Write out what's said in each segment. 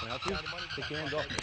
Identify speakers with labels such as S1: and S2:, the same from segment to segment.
S1: Now, take your hands off me.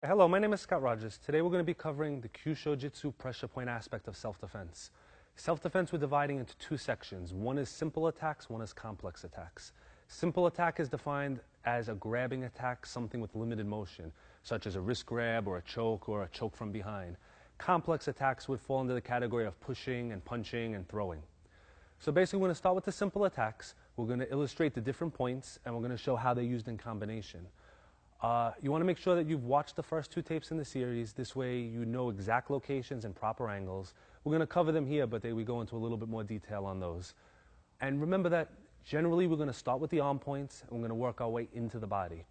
S1: Hello, my name is Scott Rogers. Today we're going to be covering the Kyusho Jitsu pressure point aspect of self-defense. Self-defense we're dividing into two sections. One is simple attacks, one is complex attacks. Simple attack is defined as a grabbing attack, something with limited motion, such as a wrist grab or a choke from behind. Complex attacks would fall into the category of pushing and punching and throwing. So basically we're going to start with the simple attacks. We're going to illustrate the different points and we're going to show how they're used in combination. You want to make sure that you've watched the first two tapes in the series. This way you know exact locations and proper angles. We're going to cover them here, but we go into a little bit more detail on those. And remember that generally we're going to start with the arm points and we're going to work our way into the body.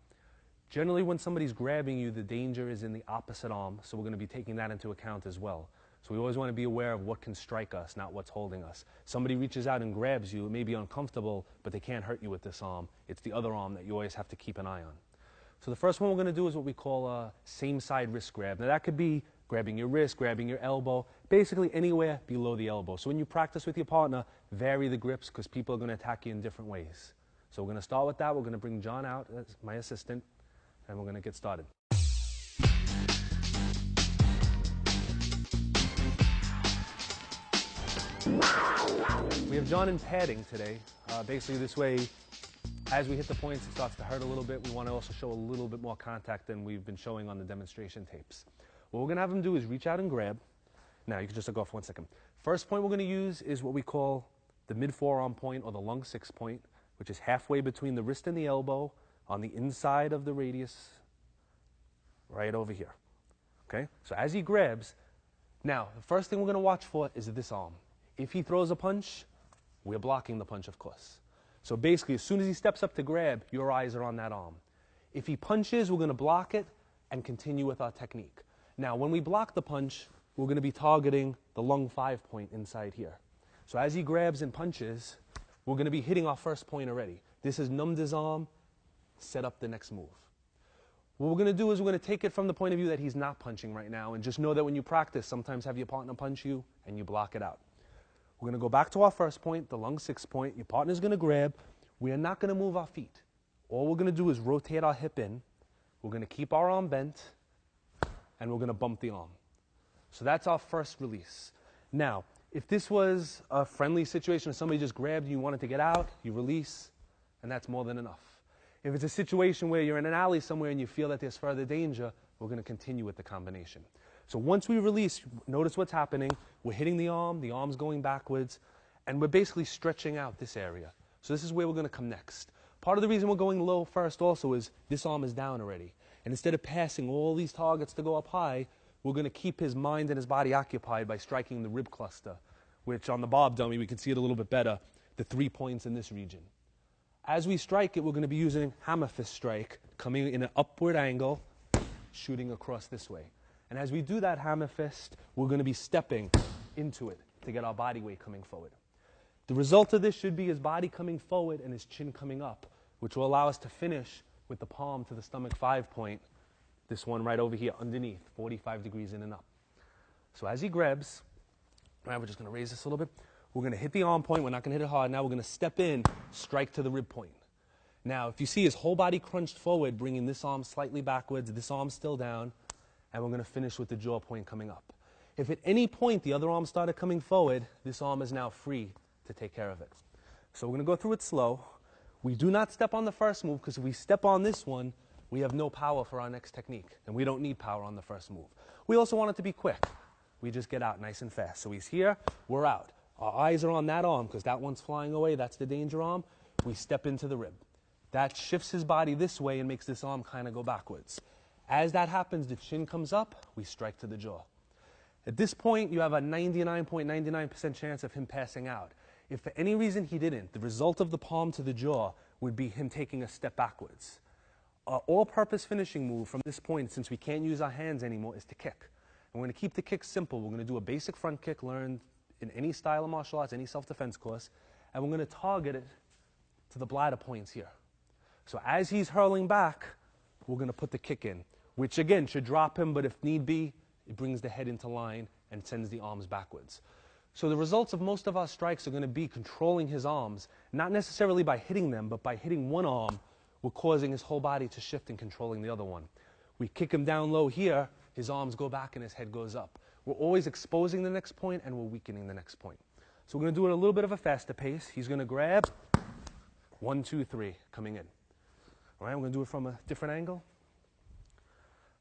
S1: Generally when somebody's grabbing you, the danger is in the opposite arm, so we're going to be taking that into account as well. So we always want to be aware of what can strike us, not what's holding us. Somebody reaches out and grabs you, it may be uncomfortable, but they can't hurt you with this arm. It's the other arm that you always have to keep an eye on. So the first one we're going to do is what we call a same side wrist grab. Now that could be grabbing your wrist, grabbing your elbow, basically anywhere below the elbow. So when you practice with your partner, vary the grips because people are going to attack you in different ways. So we're going to start with that. We're going to bring John out as my assistant, and we're going to get started. We have John in padding today. Basically this way, as we hit the points, it starts to hurt a little bit. We want to also show a little bit more contact than we've been showing on the demonstration tapes. What we're going to have him do is reach out and grab. Now, you can just go off 1 second. First point we're going to use is what we call the mid-forearm point or the lung 6 point, which is halfway between the wrist and the elbow on the inside of the radius, right over here. Okay? So as he grabs, now, the first thing we're going to watch for is this arm. If he throws a punch, we're blocking the punch, of course. So basically, as soon as he steps up to grab, your eyes are on that arm. If he punches, we're going to block it and continue with our technique. Now, when we block the punch, we're going to be targeting the lung 5 point inside here. So as he grabs and punches, we're going to be hitting our first point already. This has numbed his arm, set up the next move. What we're going to do is we're going to take it from the point of view that he's not punching right now, and just know that when you practice, sometimes have your partner punch you and you block it out. We're going to go back to our first point, the lung 6 point. Your partner's going to grab. We are not going to move our feet. All we're going to do is rotate our hip in. We're going to keep our arm bent, and we're going to bump the arm. So that's our first release. Now, if this was a friendly situation, if somebody just grabbed you, you wanted to get out, you release, and that's more than enough. If it's a situation where you're in an alley somewhere and you feel that there's further danger, we're going to continue with the combination. So once we release, notice what's happening. We're hitting the arm's going backwards, and we're basically stretching out this area. So this is where we're going to come next. Part of the reason we're going low first also is this arm is down already. And instead of passing all these targets to go up high, we're going to keep his mind and his body occupied by striking the rib cluster, which on the Bob dummy, we can see it a little bit better, the 3 points in this region. As we strike it, we're going to be using hammer fist strike, coming in an upward angle, shooting across this way. And as we do that hammer fist, we're going to be stepping into it to get our body weight coming forward. The result of this should be his body coming forward and his chin coming up, which will allow us to finish with the palm to the stomach 5 point, this one right over here underneath, 45 degrees in and up. So as he grabs, right, we're just going to raise this a little bit. We're going to hit the arm point. We're not going to hit it hard. Now we're going to step in, strike to the rib point. Now, if you see his whole body crunched forward, bringing this arm slightly backwards, this arm still down, and we're going to finish with the jaw point coming up. If at any point the other arm started coming forward, this arm is now free to take care of it. So we're going to go through it slow. We do not step on the first move, because if we step on this one, we have no power for our next technique, and we don't need power on the first move. We also want it to be quick. We just get out nice and fast. So he's here, we're out. Our eyes are on that arm, because that one's flying away. That's the danger arm. We step into the rib. That shifts his body this way and makes this arm kind of go backwards. As that happens, the chin comes up, we strike to the jaw. At this point, you have a 99.99% chance of him passing out. If for any reason he didn't, the result of the palm to the jaw would be him taking a step backwards. Our all-purpose finishing move from this point, since we can't use our hands anymore, is to kick. And we're going to keep the kick simple. We're going to do a basic front kick learned in any style of martial arts, any self-defense course, and we're going to target it to the bladder points here. So as he's hurling back, we're going to put the kick in, which again should drop him, but if need be, it brings the head into line and sends the arms backwards. So the results of most of our strikes are going to be controlling his arms, not necessarily by hitting them, but by hitting one arm, we're causing his whole body to shift and controlling the other one. We kick him down low here, his arms go back and his head goes up. We're always exposing the next point and we're weakening the next point. So we're going to do it at a little bit of a faster pace. He's going to grab, 1, 2, 3, coming in. All right, we're going to do it from a different angle.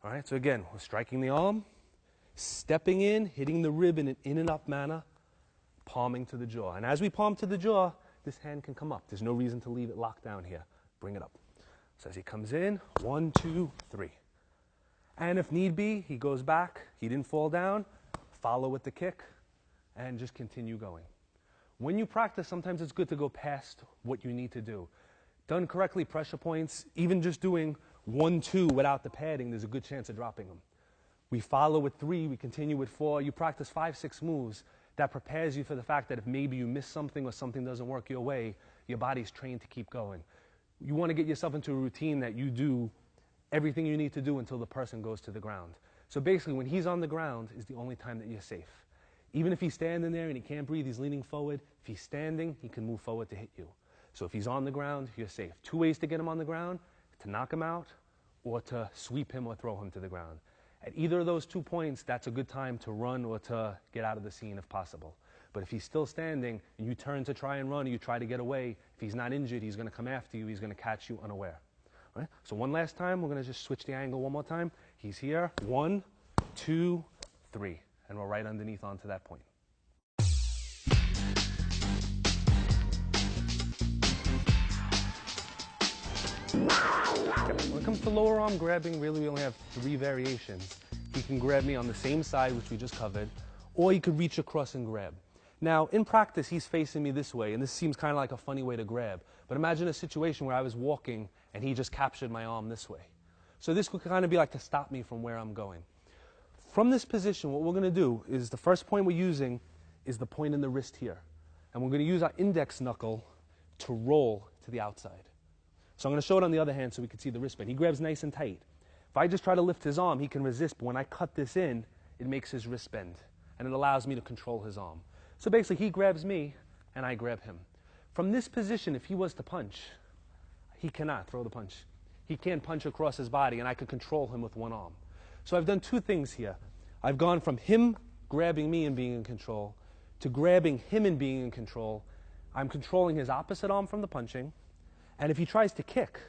S1: All right, so again, we're striking the arm, stepping in, hitting the rib in an in and up manner, palming to the jaw. And as we palm to the jaw, this hand can come up. There's no reason to leave it locked down here. Bring it up. So as he comes in, 1, 2, 3. And if need be, he goes back. He didn't fall down. Follow with the kick and just continue going. When you practice, sometimes it's good to go past what you need to do. Done correctly, pressure points, even just doing 1, 2 without the padding, there's a good chance of dropping them. We follow with 3, we continue with 4. You practice 5, 6 moves. That prepares you for the fact that if maybe you miss something or something doesn't work your way, your body's trained to keep going. You want to get yourself into a routine that you do everything you need to do until the person goes to the ground. So basically, when he's on the ground is the only time that you're safe. Even if he's standing there and he can't breathe, he's leaning forward. If he's standing, he can move forward to hit you. So if he's on the ground, you're safe. 2 ways to get him on the ground: to knock him out or to sweep him or throw him to the ground. At either of those 2 points, that's a good time to run or to get out of the scene if possible. But if he's still standing and you turn to try and run or you try to get away, if he's not injured, he's going to come after you. He's going to catch you unaware. All right? So one last time, we're going to just switch the angle one more time. He's here. 1, 2, 3. And we're right underneath onto that point. When it comes to lower arm grabbing, really we only have 3 variations. He can grab me on the same side, which we just covered, or he could reach across and grab. Now, in practice, he's facing me this way, and this seems kind of like a funny way to grab. But imagine a situation where I was walking and he just captured my arm this way. So this could kind of be like to stop me from where I'm going. From this position, what we're going to do is the first point we're using is the point in the wrist here. And we're going to use our index knuckle to roll to the outside. So I'm going to show it on the other hand so we can see the wristband. He grabs nice and tight. If I just try to lift his arm, he can resist, but when I cut this in, it makes his wrist bend, and it allows me to control his arm. So basically, he grabs me, and I grab him. From this position, if he was to punch, he cannot throw the punch. He can't punch across his body, and I could control him with one arm. So I've done 2 things here. I've gone from him grabbing me and being in control to grabbing him and being in control. I'm controlling his opposite arm from the punching. And if he tries to kick,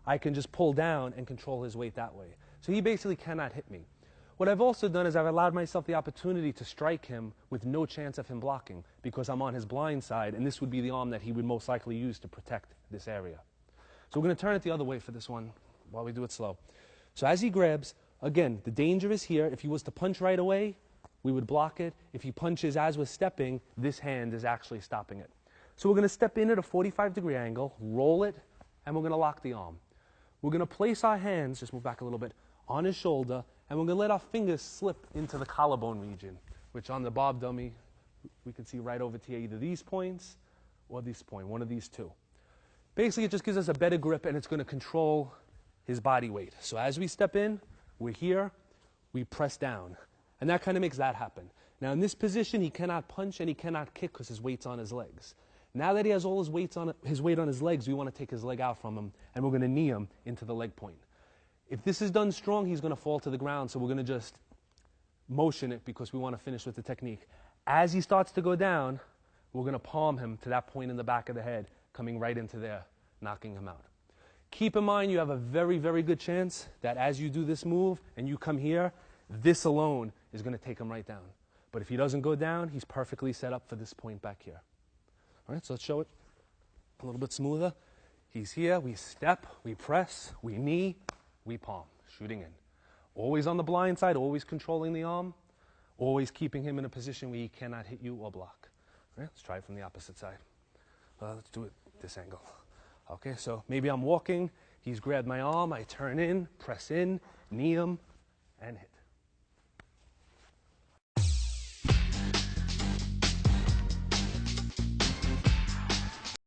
S1: I can just pull down and control his weight that way. So he basically cannot hit me. What I've also done is I've allowed myself the opportunity to strike him with no chance of him blocking because I'm on his blind side, and this would be the arm that he would most likely use to protect this area. So we're going to turn it the other way for this one while we do it slow. So as he grabs, again, the danger is here. If he was to punch right away, we would block it. If he punches as we're stepping, this hand is actually stopping it. So we're going to step in at a 45-degree angle, roll it, and we're going to lock the arm. We're going to place our hands, just move back a little bit, on his shoulder, and we're going to let our fingers slip into the collarbone region, which on the Bob dummy, we can see right over to here, either these points or this point, one of these 2. Basically, it just gives us a better grip, and it's going to control his body weight. So as we step in, we're here, we press down, and that kind of makes that happen. Now, in this position, he cannot punch and he cannot kick because his weight's on his legs. Now that he has all his weight on his legs, we want to take his leg out from him, and we're going to knee him into the leg point. If this is done strong, he's going to fall to the ground, so we're going to just motion it because we want to finish with the technique. As he starts to go down, we're going to palm him to that point in the back of the head, coming right into there, knocking him out. Keep in mind, you have a very, very good chance that as you do this move and you come here, this alone is going to take him right down. But if he doesn't go down, he's perfectly set up for this point back here. All right, so let's show it a little bit smoother. He's here, we step, we press, we knee, we palm, shooting in. Always on the blind side, always controlling the arm, always keeping him in a position where he cannot hit you or block. All right, let's try it from the opposite side. Let's do it this angle. Okay, so maybe I'm walking, he's grabbed my arm, I turn in, press in, knee him, and hit.